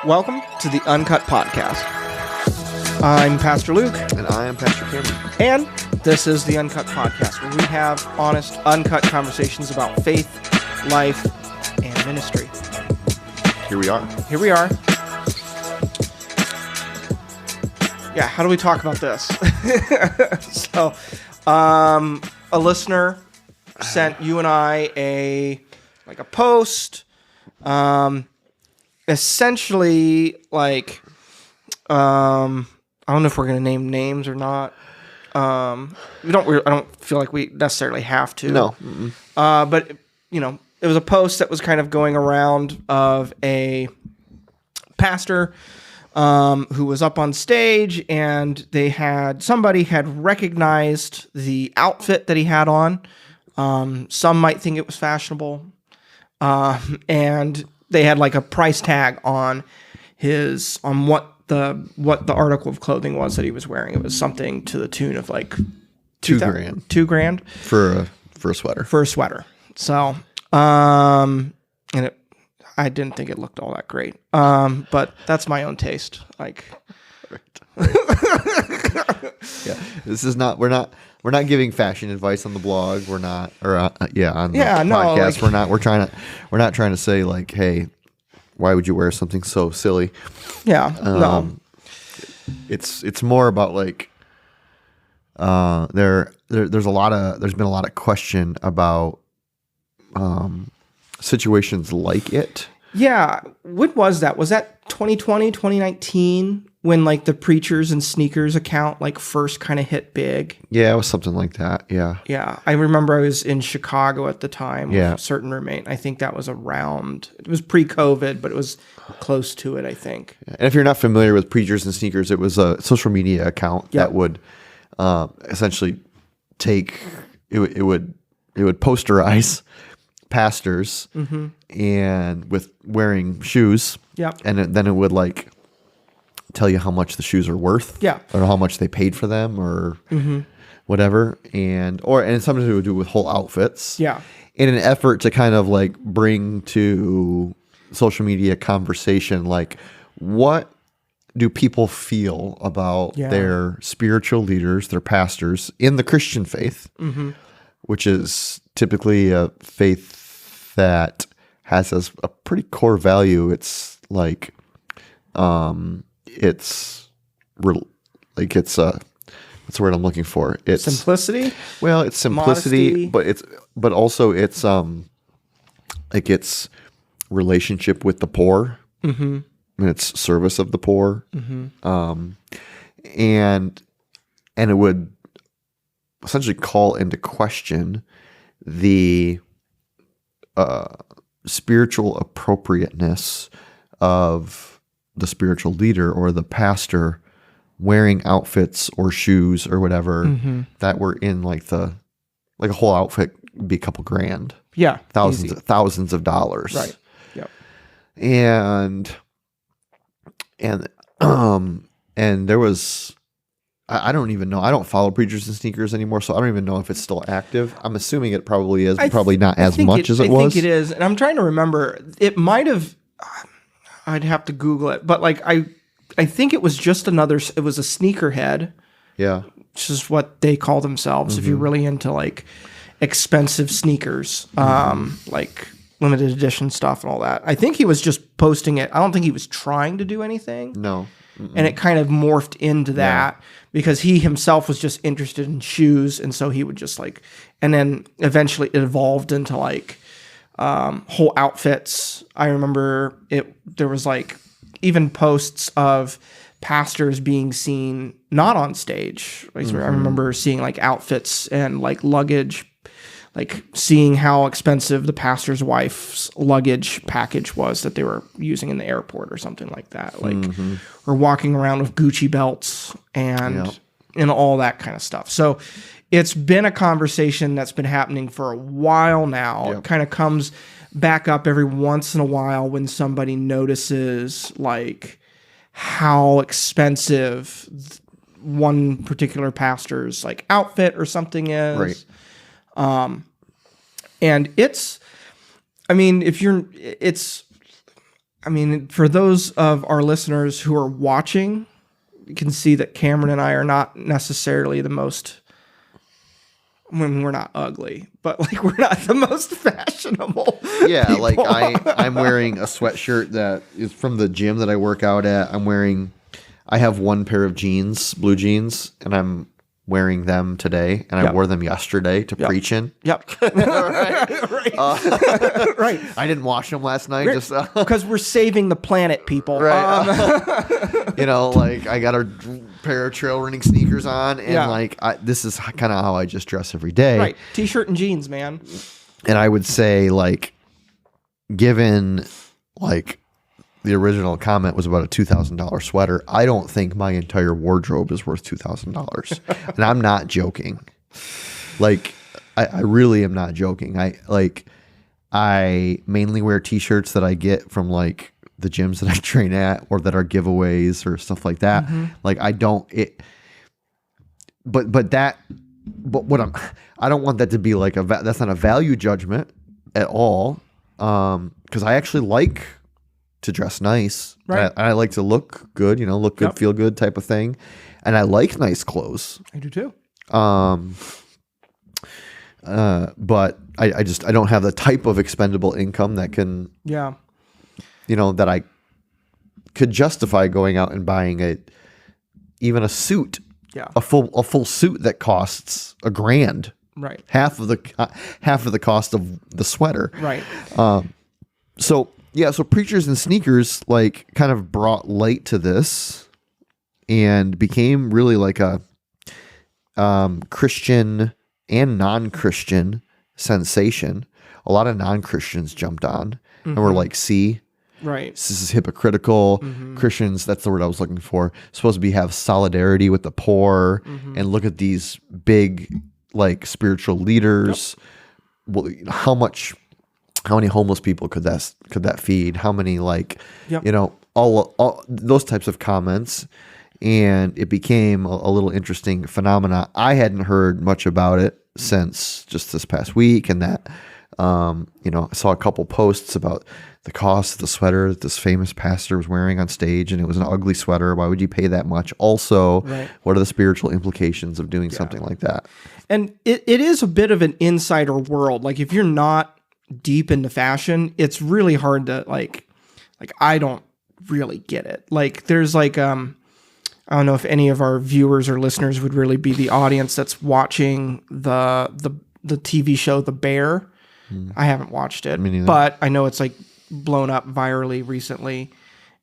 Welcome to the Uncut Podcast. I'm Pastor Luke. And I am Pastor Cameron. And this is the Uncut Podcast, where we have honest, uncut conversations about faith, life, and ministry. Here we are. Here we are. Yeah, how do we talk about this? So, a listener sent you and I a post, essentially like, I don't know if we're going to name names or not. I don't feel like we necessarily have to. No. But it was a post that was kind of going around of a pastor who was up on stage, and somebody had recognized the outfit that he had on. Some might think it was fashionable, and they had like a price tag on what the article of clothing was that he was wearing. It was something to the tune of like $2,000. $2,000 for a sweater. For a sweater. So, I didn't think it looked all that great. But that's my own taste. Like, yeah, this is not. We're not giving fashion advice on the blog. We're not, or on the podcast. Like, we're not trying to say like, hey, why would you wear something so silly? Yeah, no. It's more about like, there's been a lot of question about situations like it. Yeah. When was that? Was that 2020, 2019 when like the Preachers and Sneakers account like first kind of hit big? Yeah, it was something like that. Yeah. Yeah. I remember I was in Chicago at the time with Yeah. a certain roommate. I think that was it was pre-COVID, but it was close to it, I think. And if you're not familiar with Preachers and Sneakers, it was a social media account that would essentially it would posterize pastors and with wearing shoes. Yep. And then it would like tell you how much the shoes are worth. Yeah. Or how much they paid for them or whatever. And sometimes it would do with whole outfits. Yeah. In an effort to kind of like bring to social media conversation, like what do people feel about their spiritual leaders, their pastors in the Christian faith, which is typically a faith that has as a pretty core value. It's like, what's the word I'm looking for? It's simplicity. Well, it's simplicity, modesty. but also it's like it's relationship with the poor, and it's service of the poor, and it would essentially call into question the spiritual appropriateness of the spiritual leader or the pastor wearing outfits or shoes or whatever that were in like a whole outfit would be a couple grand. Yeah. Thousands of dollars. Right. Yep. And there was, I don't even know. I don't follow Preachers and Sneakers anymore, so I don't even know if it's still active. I'm assuming it probably is, but probably not as much as it was. I think it is. And I'm trying to remember. It might have, I'd have to Google it, but like I think it was just it was a sneakerhead. Yeah. Which is what they call themselves if you're really into like expensive sneakers, like limited edition stuff and all that. I think he was just posting it. I don't think he was trying to do anything. No. And it kind of morphed into that because he himself was just interested in shoes. And so he would just like, and then eventually it evolved into like whole outfits. I remember there was like even posts of pastors being seen not on stage. Like, I remember seeing like outfits and like luggage, like seeing how expensive the pastor's wife's luggage package was that they were using in the airport or something like that. Like, or walking around with Gucci belts and all that kind of stuff. So it's been a conversation that's been happening for a while now. It kind of comes back up every once in a while when somebody notices like how expensive one particular pastor's like outfit or something is. Right. And it's, I mean, I mean, for those of our listeners who are watching, you can see that Cameron and I are not necessarily the most, when we're not ugly, but like we're not the most fashionable. Yeah, people. like I'm wearing a sweatshirt that is from the gym that I work out at. I have one pair of jeans, blue jeans, and I'm wearing them today, and I wore them yesterday to preach in. Yep. Right. Right. I didn't wash them last night, just because we're saving the planet, people. Right. You know, like I got a pair of trail running sneakers on, and this is kind of how I just dress every day. Right. T-shirt and jeans, man. And I would say, like, given like the original comment was about a $2,000 sweater, I don't think my entire wardrobe is worth $2,000. And I'm not joking. Like, I really am not joking. I mainly wear t-shirts that I get from like the gyms that I train at or that are giveaways or stuff like that. Mm-hmm. Like I don't don't want that to be like that's not a value judgment at all. Cause I actually like to dress nice. Right. I like to look good, look good, feel good type of thing. And I like nice clothes. I do too. But I don't have the type of expendable income that can, that I could justify going out and buying even a suit, a full suit that costs $1,000, right? Half of the cost of the sweater, right? So preachers and sneakers like kind of brought light to this and became really like a Christian and non-Christian sensation. A lot of non-Christians jumped on and were like, see, right, this is hypocritical. Christians, that's the word I was looking for, supposed to have solidarity with the poor, and look at these big like spiritual leaders. Well, how many homeless people could that feed? How many all those types of comments. And it became a little interesting phenomena. I hadn't heard much about it since just this past week, and that I saw a couple posts about the cost of the sweater that this famous pastor was wearing on stage, and it was an ugly sweater. Why would you pay that much? Also, what are the spiritual implications of doing something like that? And it is a bit of an insider world. Like if you're not deep into fashion, it's really hard to like I don't really get it. Like there's like I don't know if any of our viewers or listeners would really be the audience that's watching the TV show The Bear. I haven't watched it, but I know it's like blown up virally recently.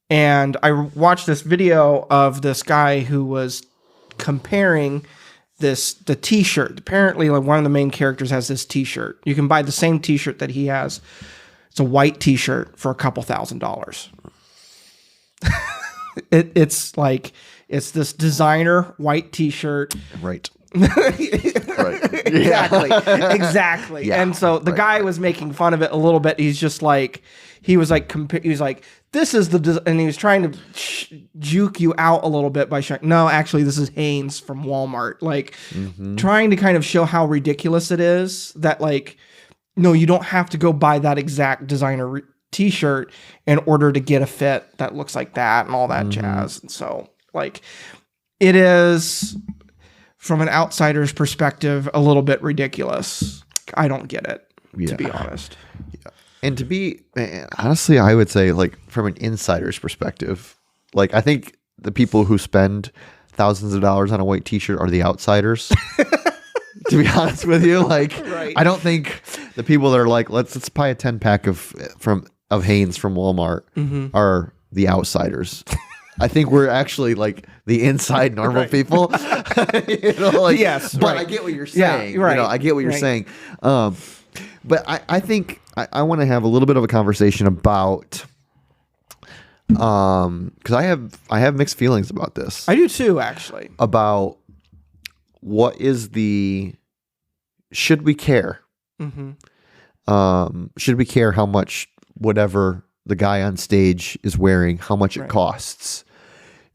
And I watched this video of this guy who was comparing the t-shirt. Apparently, like one of the main characters has this t-shirt. You can buy the same t-shirt that he has. It's a white t-shirt for a couple $1,000s. It's this designer white t-shirt. Right. Right. Exactly. Yeah. And so the guy was making fun of it a little bit. He's just like, he was like, this is and he was trying to juke you out a little bit by showing, no, actually this is Hanes from Walmart. Like trying to kind of show how ridiculous it is that like, no, you don't have to go buy that exact designer t-shirt in order to get a fit that looks like that and all that jazz. And so like it is, from an outsider's perspective, a little bit ridiculous. I don't get it, to be honest. Yeah. And to be, honestly, I would say like from an insider's perspective, like I think the people who spend thousands of dollars on a white t-shirt are the outsiders. To be honest with you, like I don't think the people that are like, let's buy a 10-pack of Hanes from Walmart are the outsiders. I think we're actually like the inside normal people. Yes, but I get what you're saying. Yeah, I get what you're saying. But I think I want to have a little bit of a conversation about, because I have mixed feelings about this. I do too, actually. About what is should we care? Should we care how much whatever the guy on stage is wearing, how much it costs?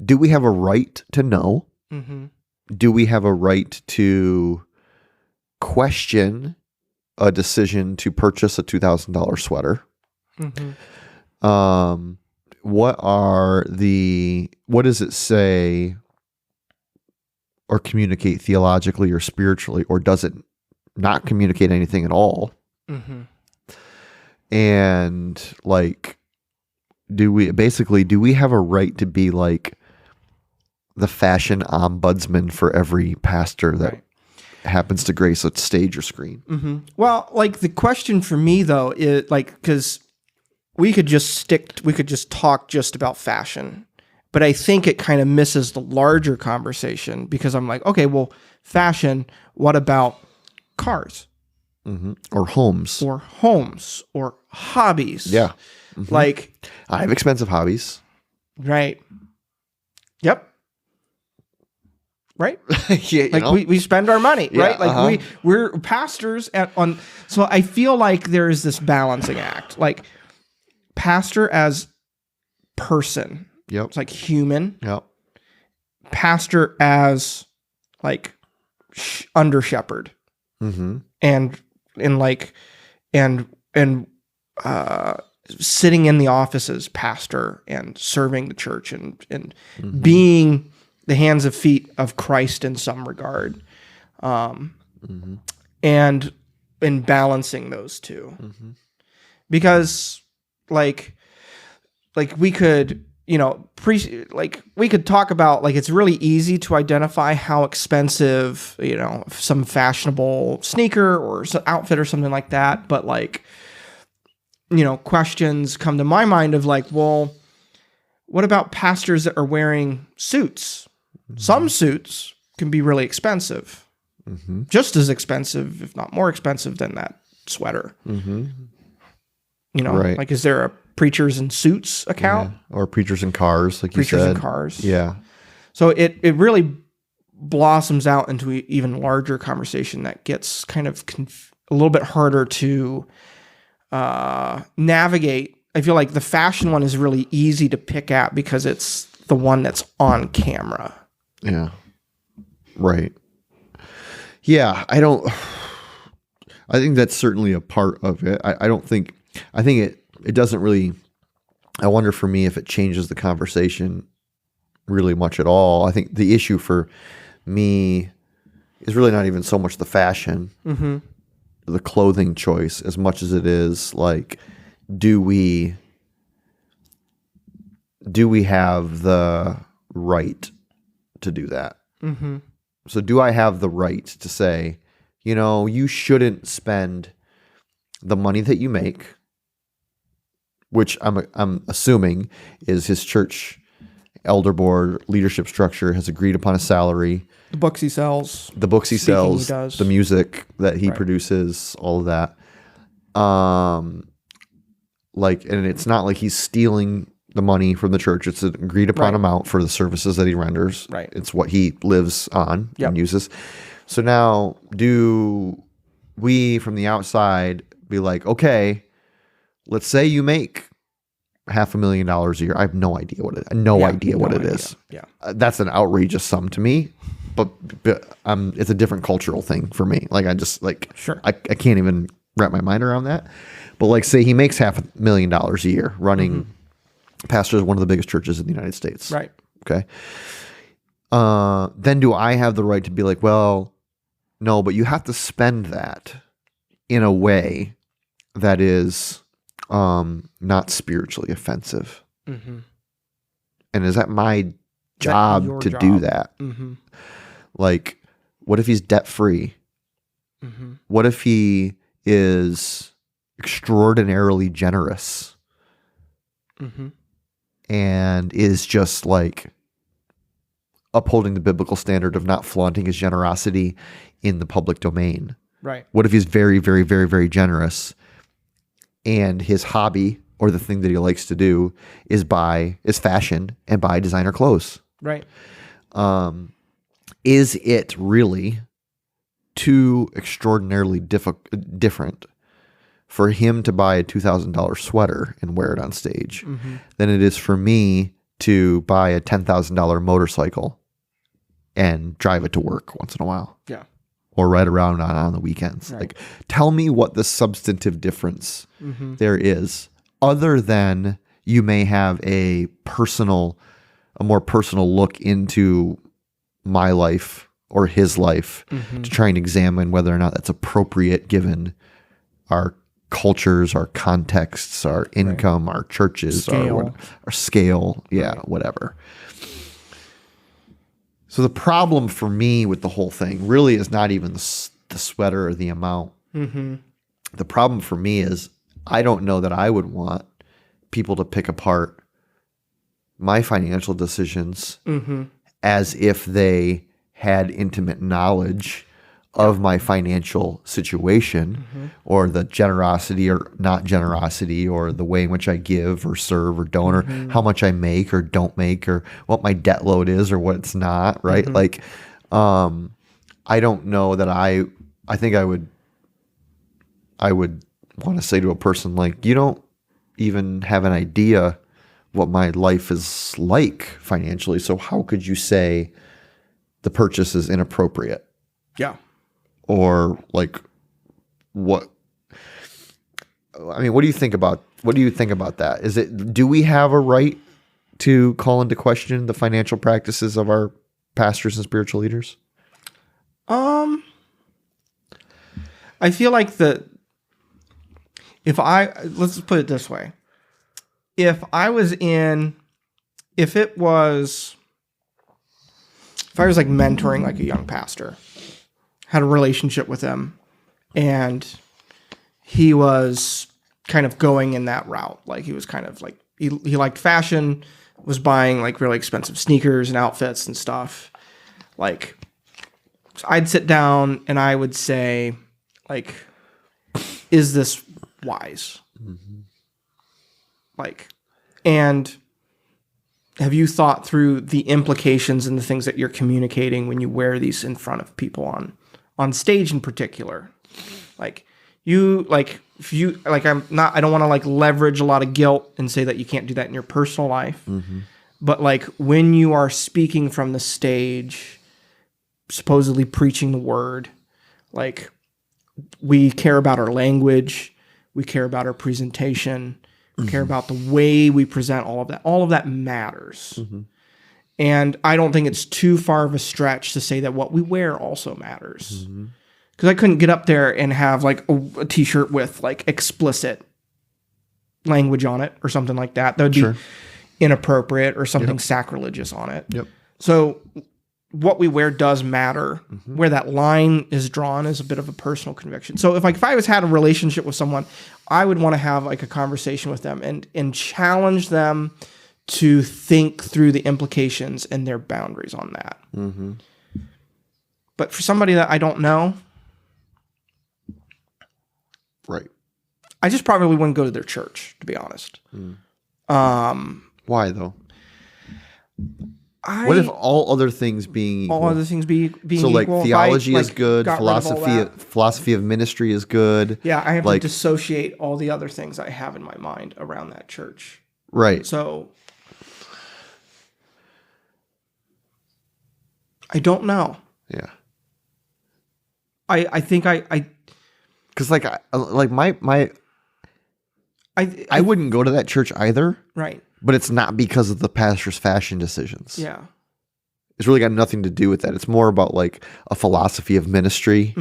Do we have a right to know? Do we have a right to question a decision to purchase a $2,000 sweater? what does it say or communicate theologically or spiritually, or does it not communicate anything at all? Mm-hmm. And like, do we have a right to be like the fashion ombudsman for every pastor that happens to grace a stage or screen? Mm-hmm. Well, like the question for me though is like, because we could just talk just about fashion, but I think it kind of misses the larger conversation, because I'm like, okay, well, fashion, what about cars? Mm-hmm. Or homes or hobbies? Yeah. Mm-hmm. Like, I have expensive hobbies. Right. Yep. Right. Yeah, like we spend our money, right? Like we're pastors so I feel like there is this balancing act. Like pastor as person. Yep. It's like human. Yep. Pastor as like under shepherd. Mm-hmm. And sitting in the office as pastor and serving the church and mm-hmm. being the hands and feet of Christ in some regard, mm-hmm. and balancing those two, mm-hmm. because like we could, we could talk about, like, it's really easy to identify how expensive, some fashionable sneaker or outfit or something like that. But like, questions come to my mind of like, well, what about pastors that are wearing suits? Mm-hmm. Some suits can be really expensive, mm-hmm. just as expensive, if not more expensive than that sweater. Mm-hmm. Right. Like, is there a preachers in suits account? Yeah. Or preachers in cars, like preachers you said. In cars. Yeah. So it really blossoms out into an even larger conversation that gets kind of a little bit harder to navigate. I feel like the fashion one is really easy to pick at because it's the one that's on camera. Yeah. Right. Yeah. I think that's certainly a part of it. I think it doesn't really, I wonder for me if it changes the conversation really much at all. I think the issue for me is really not even so much the fashion, mm-hmm. the clothing choice, as much as it is like, do we have the right to do that? Mm-hmm. So do I have the right to say, you shouldn't spend the money that you make, which I'm assuming is his church elder board leadership structure has agreed upon a salary. The books he sells, the music that he produces, all of that. And it's not like he's stealing the money from the church. It's an agreed upon amount for the services that he renders. Right. It's what he lives on and uses. So now, do we from the outside be like, okay, let's say you make $500,000 a year. I have no idea what it is. Yeah. That's an outrageous sum to me, but it's a different cultural thing for me. Like, I just like, sure. I can't even wrap my mind around that. But like, say he makes $500,000 a year running, mm-hmm. pastor of one of the biggest churches in the United States. Right. Okay. Then do I have the right to be like, well, no, but you have to spend that in a way that is not spiritually offensive. Mm-hmm. And is that my job to do that? Mm-hmm. Like, what if he's debt-free? Mm-hmm. What if he is extraordinarily generous, mm-hmm. and is just like upholding the biblical standard of not flaunting his generosity in the public domain? Right. What if he's very, very, very, very generous, and his hobby or the thing that he likes to do is fashion and buy designer clothes? Right. Is it really too extraordinarily different for him to buy a $2,000 sweater and wear it on stage, mm-hmm. than it is for me to buy a $10,000 motorcycle and drive it to work once in a while? Yeah. Or ride around on the weekends? Right. Like, tell me what the substantive difference mm-hmm. there is, other than you may have a more personal look into my life or his life to try and examine whether or not that's appropriate given our cultures, our contexts, our income, our churches, scale. our scale, whatever. So the problem for me with the whole thing really is not even the sweater or the amount. The problem for me is I don't know that I would want people to pick apart my financial decisions as if they had intimate knowledge of my financial situation or the generosity or not generosity or the way in which I give or serve or don't or how much I make or don't make or what my debt load is or what it's not, right? Like, I don't know that I think I would want to say to a person like, you don't even have an idea what my life is like financially. So how could you say the purchase is inappropriate? Yeah. Or like what do you think about that? Do we have a right to call into question the financial practices of our pastors and spiritual leaders? I feel like let's just put it this way. If I was like mentoring like a young pastor, had a relationship with him, and he was kind of going in that route. Like he was kind of like, he liked fashion, was buying like really expensive sneakers and outfits and stuff. Like, I'd sit down and I would say, like, is this wise? Like, and have you thought through the implications and the things that you're communicating when you wear these in front of people on stage in particular? Like, I don't want to like leverage a lot of guilt and say that you can't do that in your personal life. But like when you are speaking from the stage, supposedly preaching the word, like we care about our language, we care about our presentation, we care about the way we present all of that. All of that matters. And I don't think it's too far of a stretch to say that what we wear also matters. Because I couldn't get up there and have like a t-shirt with like explicit language on it or something like that. That would be inappropriate or something sacrilegious on it. So what we wear does matter. Where that line is drawn is a bit of a personal conviction. So if I was had a relationship with someone, I would want to have like a conversation with them and challenge them to think through the implications and their boundaries on that. But for somebody that I don't know, I just probably wouldn't go to their church, to be honest. Why though? What if all other things being equal? All other things being so like equal, theology is good, philosophy of ministry is good. Yeah, I have to dissociate all the other things I have in my mind around that church. Right. So I don't know. Yeah. I think because I wouldn't go to that church either. Right. But it's not because of the pastor's fashion decisions. Yeah. It's really got nothing to do with that. It's more about like a philosophy of ministry.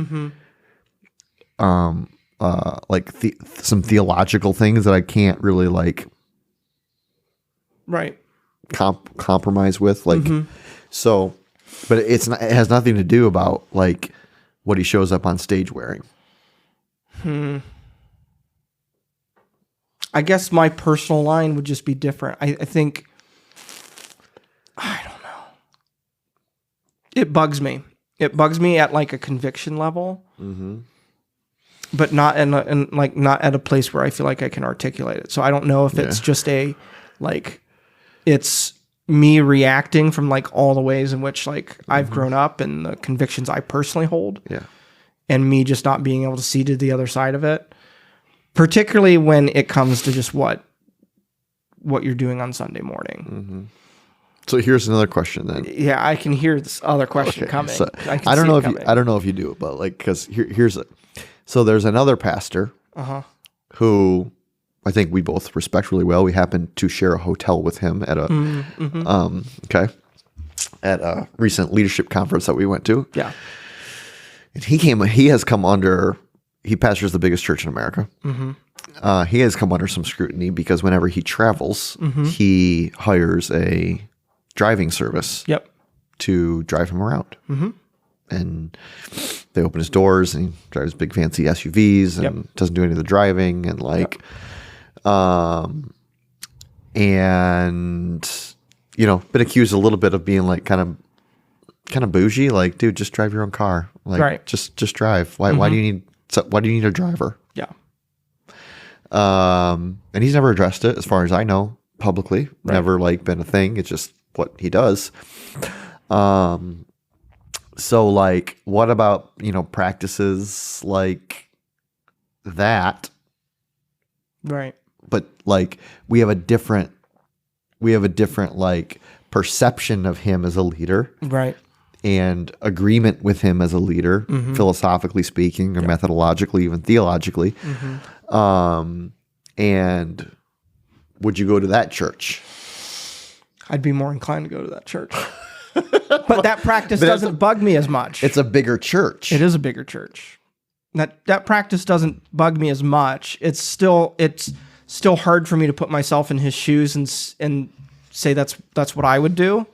Like some theological things that I can't really like compromise with. Like so, but it has nothing to do about like what he shows up on stage wearing. I guess my personal line would just be different. I think, I don't know. It bugs me. It bugs me at like a conviction level, but not not at a place where I feel like I can articulate it. So I don't know if it's just it's me reacting from like all the ways in which like I've grown up and the convictions I personally hold. Yeah. And me just not being able to see to the other side of it. Particularly when it comes to just what you're doing on Sunday morning. So here's another question then. Yeah, I can hear this other question coming. So I don't know if you do it, but like because here's it. So there's another pastor who I think we both respect really well. We happened to share a hotel with him at a recent leadership conference that we went to. Yeah. And he pastors the biggest church in America. He has come under some scrutiny because whenever he travels, he hires a driving service to drive him around. And they open his doors and he drives big fancy SUVs and doesn't do any of the driving and and been accused a little bit of being like kind of bougie, like, dude, just drive your own car. Like just drive. Why do you need a driver? Yeah. And he's never addressed it as far as I know publicly. Never like been a thing. It's just what he does. So like, what about, practices like that? Right. But like, we have a different like perception of him as a leader. Right. And agreement with him as a leader, philosophically speaking, or methodologically, even theologically. And would you go to that church? I'd be more inclined to go to that church. But that practice doesn't bug me as much. It's a bigger church. It is a bigger church. That practice doesn't bug me as much. It's still hard for me to put myself in his shoes and say that's what I would do.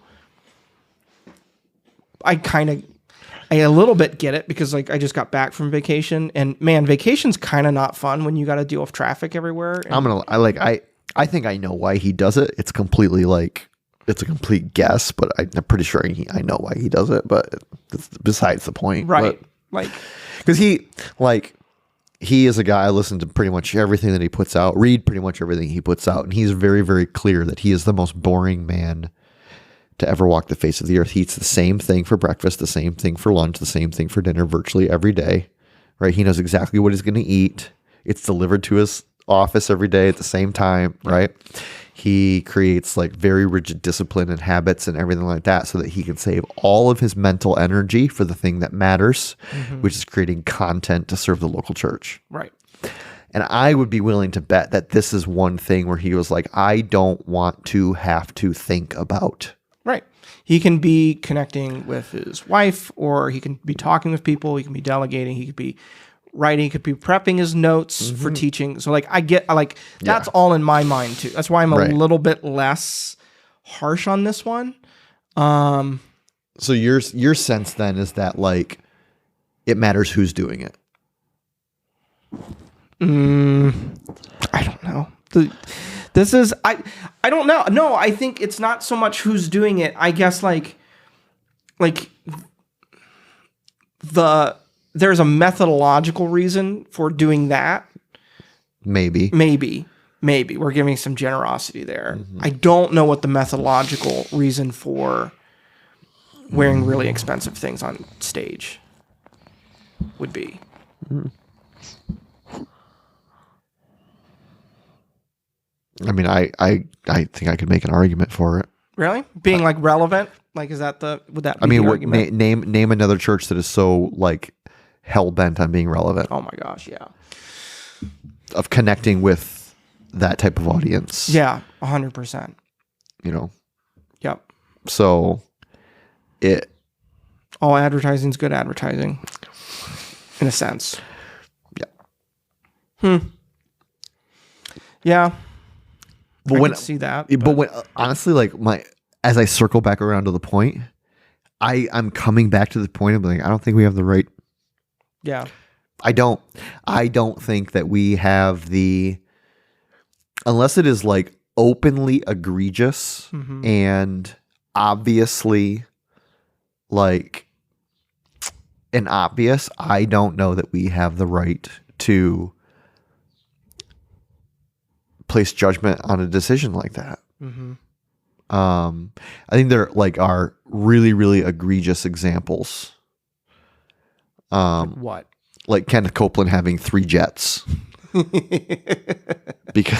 I a little bit get it because like I just got back from vacation and man, vacation's kind of not fun when you got to deal with traffic everywhere. I think I know why he does it. It's completely like, it's a complete guess, but I'm pretty sure I know why he does it, but it's besides the point. Right. But, because he is a guy, I listen to pretty much everything that he puts out, read pretty much everything he puts out. And he's very, very clear that he is the most boring man to ever walk the face of the earth. He eats the same thing for breakfast, the same thing for lunch, the same thing for dinner virtually every day, right? He knows exactly what he's going to eat. It's delivered to his office every day at the same time, right? He creates like very rigid discipline and habits and everything like that so that he can save all of his mental energy for the thing that matters, which is creating content to serve the local church. Right. And I would be willing to bet that this is one thing where he was like, I don't want to have to think about. Right. He can be connecting with his wife, or he can be talking with people. He can be delegating. He could be writing. He could be prepping his notes for teaching. So like, that's all in my mind too. That's why I'm a little bit less harsh on this one. So your sense then is that like, it matters who's doing it. I don't know. This is, I don't know. No, I think it's not so much who's doing it. I guess there's a methodological reason for doing that. Maybe. We're giving some generosity there. I don't know what the methodological reason for wearing really expensive things on stage would be. I mean, I think I could make an argument for it. Really? Being like relevant? Like, would that be the argument? Name another church that is so like hell bent on being relevant. Oh my gosh, yeah. Of connecting with that type of audience. Yeah, 100%. Yep. So all advertising is good advertising, in a sense. Yeah. Yeah. But I can see that. But when honestly, like as I circle back around to the point, I'm coming back to the point of like, I don't think we have the right. Yeah. I don't think that we have unless it is like openly egregious and obviously like an obvious, I don't know that we have the right to place judgment on a decision like that. I think there are really, really egregious examples. What? Like Kenneth Copeland having 3 jets. Because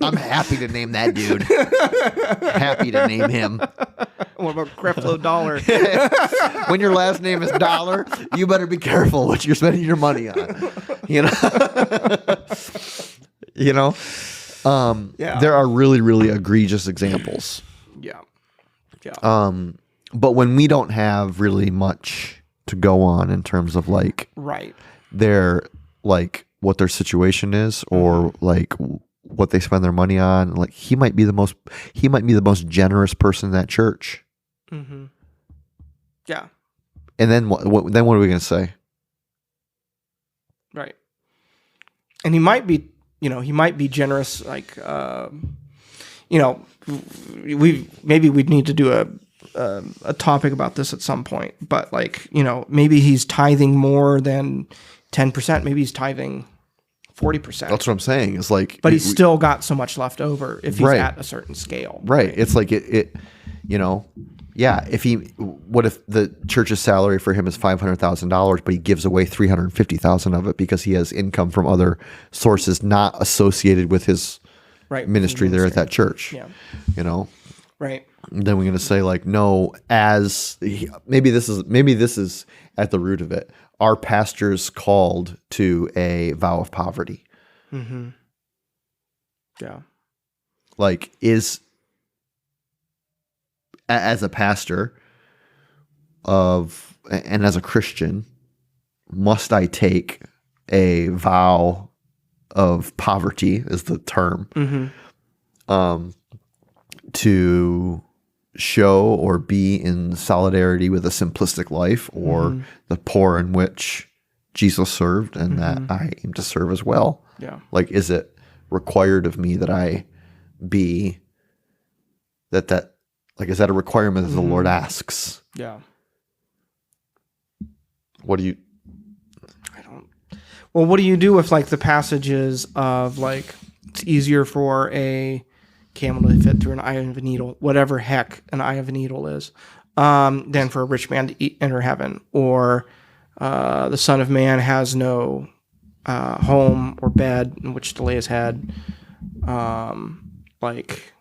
I'm happy to name that dude. Happy to name him. What about Creflo Dollar? When your last name is Dollar, you better be careful what you're spending your money on. You know, you know. There are really, really egregious examples. Yeah. But when we don't have really much to go on in terms of like their like what their situation is or like what they spend their money on, like he might be the most generous person in that church. Mm-hmm. Yeah. And then what are we going to say? Right. And he might be generous. Like, we'd need to do a topic about this at some point, but like, maybe he's tithing more than 10%. Maybe he's tithing 40%. That's what I'm saying. It's like, but he's still got so much left over if he's at a certain scale. Right. It's like what if the church's salary for him is $500,000, but he gives away $350,000 of it because he has income from other sources not associated with his ministry there at that church. Yeah. Right. Then we're going to say like, no, maybe this is at the root of it. Our pastors called to a vow of poverty. Mm-hmm. Yeah. Like as a pastor and as a Christian, must I take a vow of poverty is the term, to show or be in solidarity with a simplistic life or the poor in which Jesus served and that I aim to serve as well. Yeah. Like, is it required of me that I be that like, is that a requirement that the Lord asks? Yeah. What do you do with like the passages of like it's easier for a camel to fit through an eye of a needle, whatever heck an eye of a needle is, than for a rich man to enter heaven, or the Son of Man has no home or bed in which to lay his head. Like,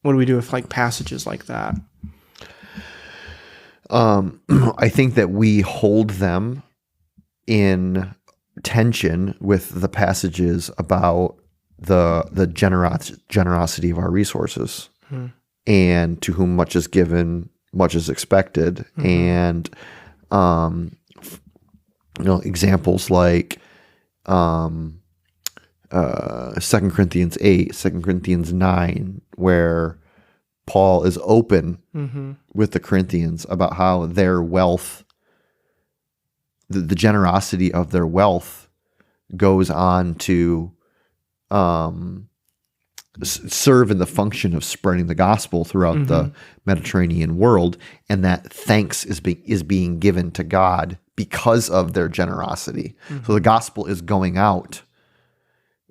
what do we do with like passages like that? I think that we hold them in tension with the passages about the generosity of our resources, and to whom much is given, much is expected, and examples like 2 Corinthians 8, 2 Corinthians 9, where Paul is open with the Corinthians about how their wealth, the generosity of their wealth, goes on to serve in the function of spreading the gospel throughout the Mediterranean world, and that thanks is being given to God because of their generosity. So the gospel is going out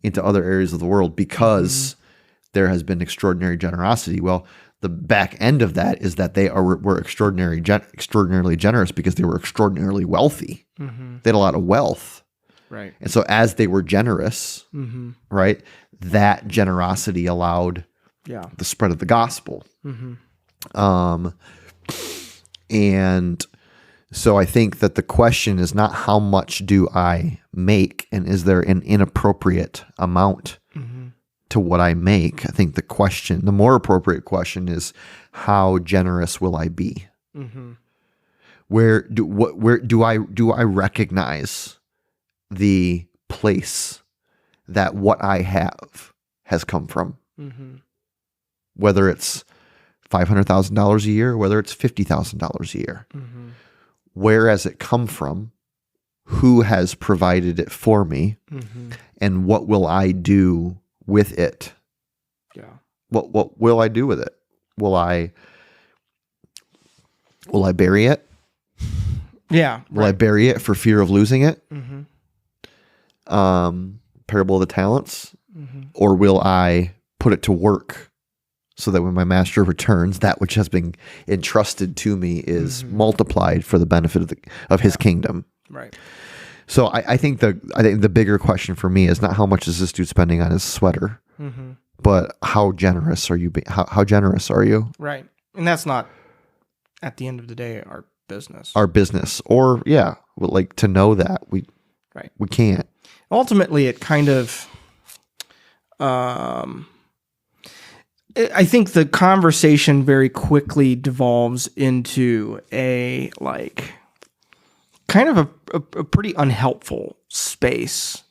into other areas of the world because there has been extraordinary generosity. Well, the back end of that is that they were extraordinarily generous because they were extraordinarily wealthy. They had a lot of wealth. Right. And so as they were generous, right, that generosity allowed the spread of the gospel. And so I think that the question is not how much do I make and is there an inappropriate amount to what I make. I think the more appropriate question is how generous will I be? Where do I recognize the place that what I have has come from? Whether it's $500,000 a year, whether it's $50,000 a year. Where has it come from? Who has provided it for me? And what will I do with it? Yeah. What will I do with it? Will I bury it? Yeah. Will I bury it for fear of losing it? Parable of the talents? Or will I put it to work so that when my master returns, that which has been entrusted to me is multiplied for the benefit of his kingdom? Right. So I think the bigger question for me is not how much is this dude spending on his sweater, but how generous are you? How generous are you? Right. And that's not at the end of the day, our business. Or like to know that we can't. Ultimately, it kind of, I think the conversation very quickly devolves into a like kind of a pretty unhelpful space,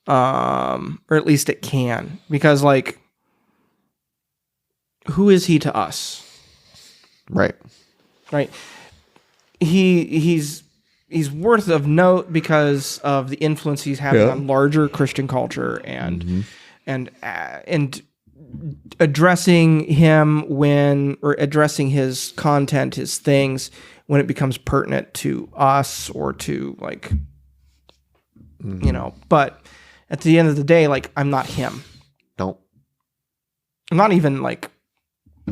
or at least it can, because like, who is he to us? Right. He's worth of note because of the influence he's having on larger Christian culture, and addressing his content, his things, when it becomes pertinent to us or to like, but at the end of the day, like, I'm not him. No. I'm not even like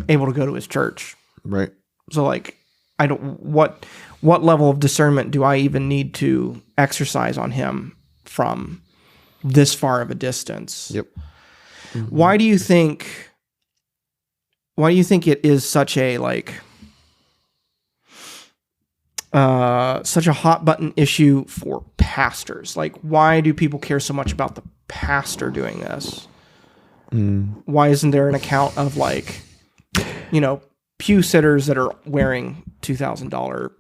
able to go to his church. Right. So like, I don't, what level of discernment do I even need to exercise on him from this far of a distance? Yep. Mm-hmm. Why do you think it is such a like such a hot button issue for pastors? Like, why do people care so much about the pastor doing this? Why isn't there an account of like, pew sitters that are wearing $2,000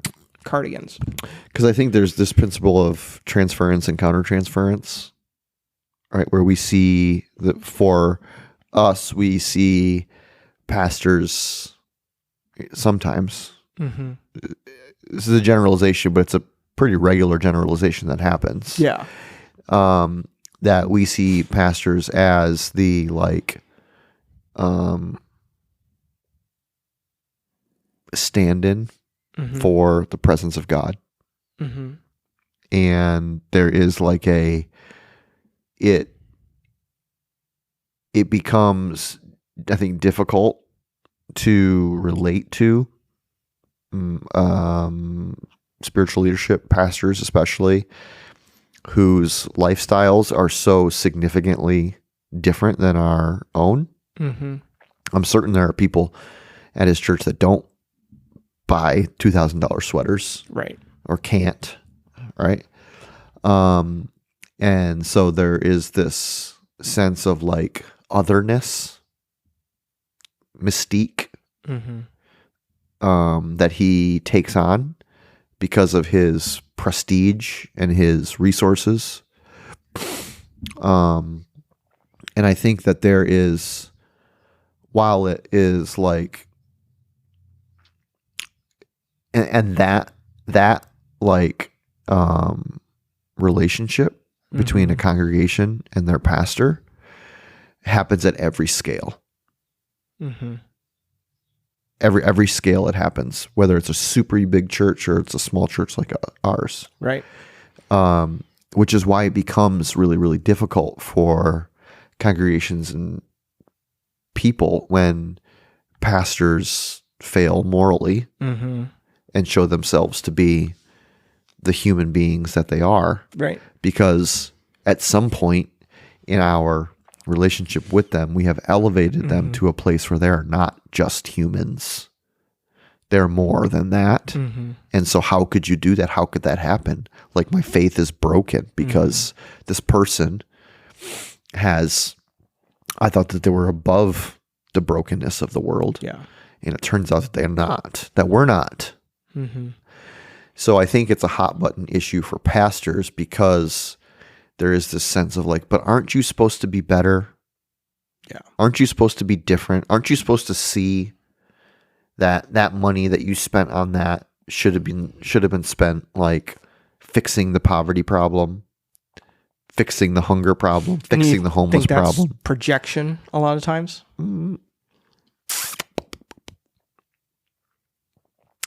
cardigans? Because I think there's this principle of transference and countertransference, right? Where we see that for us, we see pastors sometimes. Mm-hmm. This is a generalization, but it's a pretty regular generalization that happens. Yeah. That we see pastors as the like stand-in for the presence of God. Mm-hmm. And there is like it becomes, I think, difficult to relate to spiritual leadership, pastors especially, whose lifestyles are so significantly different than our own. Mm-hmm. I'm certain there are people at his church that don't buy $2,000 sweaters, right? Or can't, right? And so there is this sense of like otherness, mystique, that he takes on because of his prestige and his resources. And I think that there is, while it is like, and that like relationship between a congregation and their pastor happens at every scale. Mm-hmm. Every scale it happens, whether it's a super big church or it's a small church like ours. Right. Which is why it becomes really, really difficult for congregations and people when pastors fail morally and show themselves to be the human beings that they are. Right. Because at some point in our relationship with them, we have elevated them to a place where they're not just humans. They're more than that. And so how could you do that? How could that happen? Like, my faith is broken because this person I thought that they were above the brokenness of the world. Yeah. And it turns out that they're not, that we're not. So I think it's a hot button issue for pastors because there is this sense of like, but aren't you supposed to be better? Yeah. Aren't you supposed to be different? Aren't you supposed to see that money that you spent on that should have been spent like fixing the poverty problem, fixing the hunger problem, fixing the homeless problem? Projection a lot of times. A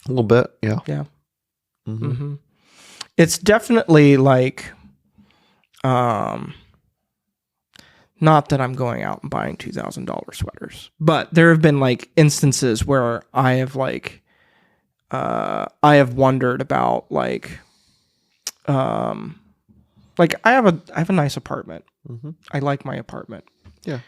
little bit, yeah. Yeah. It's definitely like, not that I'm going out and buying $2,000 sweaters, but there have been like instances where I have like, I have wondered about like I have a nice apartment. I like my apartment. Yeah.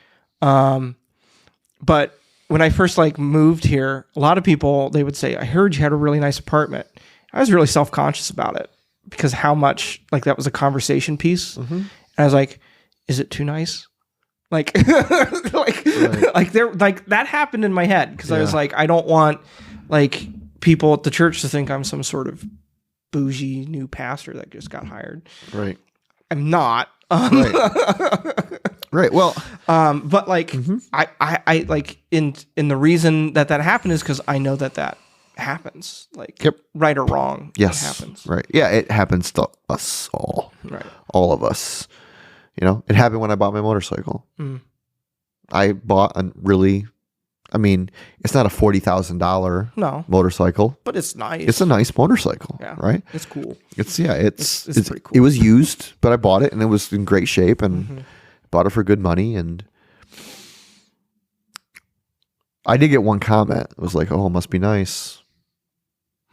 But when I first like moved here, a lot of people, they would say, I heard you had a really nice apartment. I was really self-conscious about it because how much like that was a conversation piece. And I was like, is it too nice? Like, like there, like that happened in my head. Cause I was like, I don't want like people at the church to think I'm some sort of bougie new pastor that just got hired. Right. I'm not. Right. Well, but like I like in the reason that happened is because I know that happens. Like right or wrong. Yes. It happens. Right. Yeah. It happens to us all. Right. All of us. You know, it happened when I bought my motorcycle. I bought it's not a $40,000 motorcycle, but it's nice. It's a nice motorcycle, right? It's cool. It's pretty cool. It was used, but I bought it and it was in great shape and bought it for good money. And I did get one comment. It was like, "Oh, it must be nice.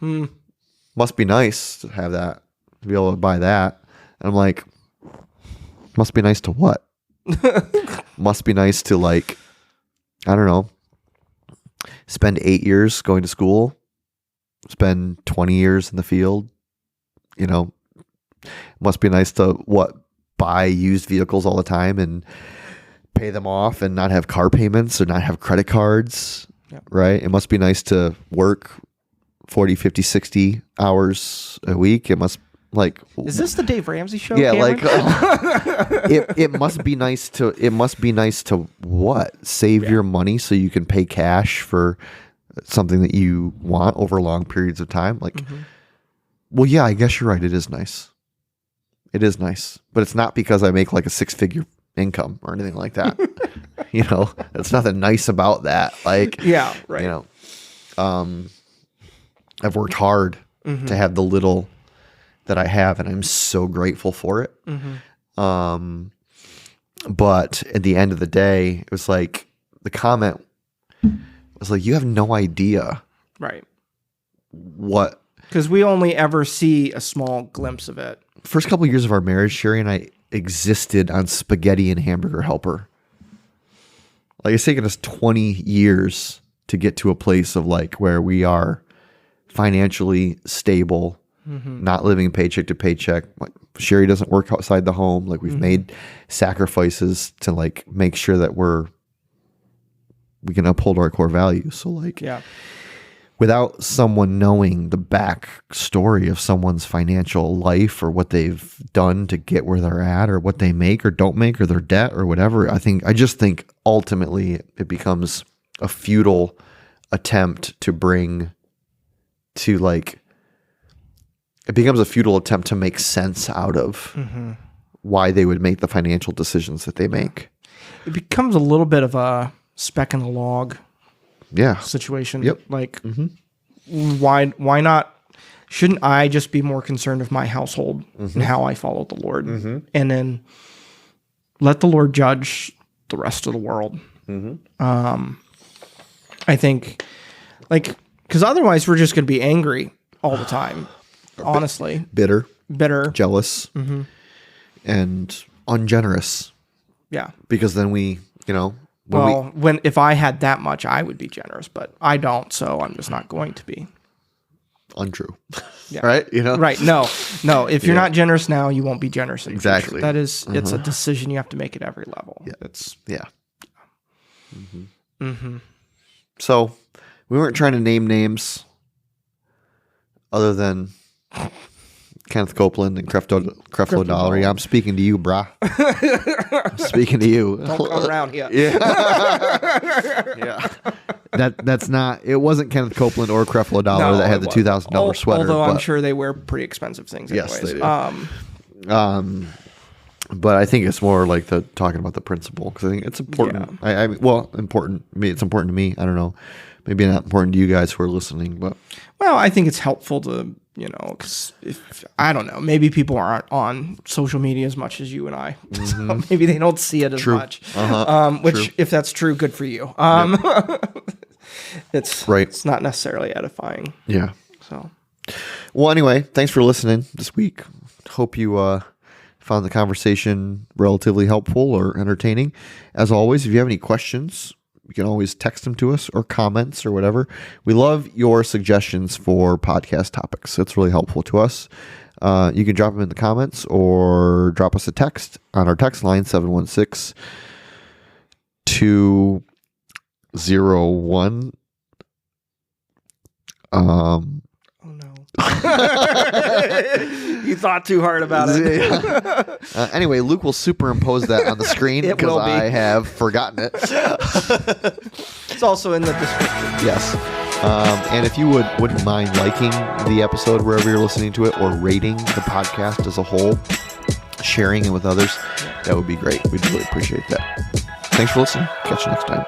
Must be nice to have that, to be able to buy that." And I'm like, must be nice to what? Must be nice to like, I don't know, spend 8 years going to school, spend 20 years in the field, you know, must be nice to buy used vehicles all the time and pay them off and not have car payments or not have credit cards, right? It must be nice to work 40, 50, 60 hours a week. It must like, is this the Dave Ramsey show? Yeah, Cameron? like it must be nice to what? Save your money so you can pay cash for something that you want over long periods of time. Like, well, yeah, I guess you're right. It is nice. It is nice, but it's not because I make like a 6-figure income or anything like that. You know, there's nothing nice about that. Like, yeah, right. You know, I've worked hard to have the little that I have, and I'm so grateful for it. But at the end of the day, it was like the comment was like, you have no idea. Right. What? Because we only ever see a small glimpse of it. First couple of years of our marriage, Sherry and I existed on spaghetti and hamburger helper. Like it's taken us 20 years to get to a place of like where we are financially stable, not living paycheck to paycheck. Like Sherry doesn't work outside the home. Like we've made sacrifices to like make sure that we can uphold our core values. So like, without someone knowing the back story of someone's financial life or what they've done to get where they're at or what they make or don't make or their debt or whatever, I just think ultimately it becomes a futile attempt to make sense out of why they would make the financial decisions that they make. It becomes a little bit of a speck in the log situation. Like, why not? Shouldn't I just be more concerned of my household and how I follow the Lord, and then let the Lord judge the rest of the world? I think, like, because otherwise we're just going to be angry all the time. Honestly, bitter, jealous, and ungenerous. Yeah, because then we, if I had that much, I would be generous, but I don't, so I'm just not going to be. Untrue. Right? Right. No. If you're not generous now, you won't be generous in the exactly. future. That is, it's a decision you have to make at every level. So we weren't trying to name names other than Kenneth Copeland and Creflo Dollar. I'm speaking to you, brah. I'm speaking to you. Don't come around here. That's not. It wasn't Kenneth Copeland or Creflo Dollar that had the $2,000 sweater. Although I'm sure they wear pretty expensive things. Yes, anyways. they do. But I think it's more like talking about the principle because I think it's important. Important. Maybe it's important to me. I don't know. Maybe not important to you guys who are listening, but I think it's helpful to because if I don't know, maybe people aren't on social media as much as you and I, so maybe they don't see it as much. Which, if that's true, good for you. It's not necessarily edifying. Yeah. So, well, anyway, thanks for listening this week. Hope you found the conversation relatively helpful or entertaining. As always, if you have any questions, You can always text them to us or comments or whatever. We love your suggestions for podcast topics. It's really helpful to us. You can drop them in the comments or drop us a text on our text line, 716-201. Oh no. You thought too hard about it. Anyway, Luke will superimpose that on the screen because I have forgotten it. It's also in the description. Yes. And if you wouldn't mind liking the episode wherever you're listening to it, or rating the podcast as a whole, sharing it with others, that would be great. We'd really appreciate that. Thanks for listening. Catch you next time.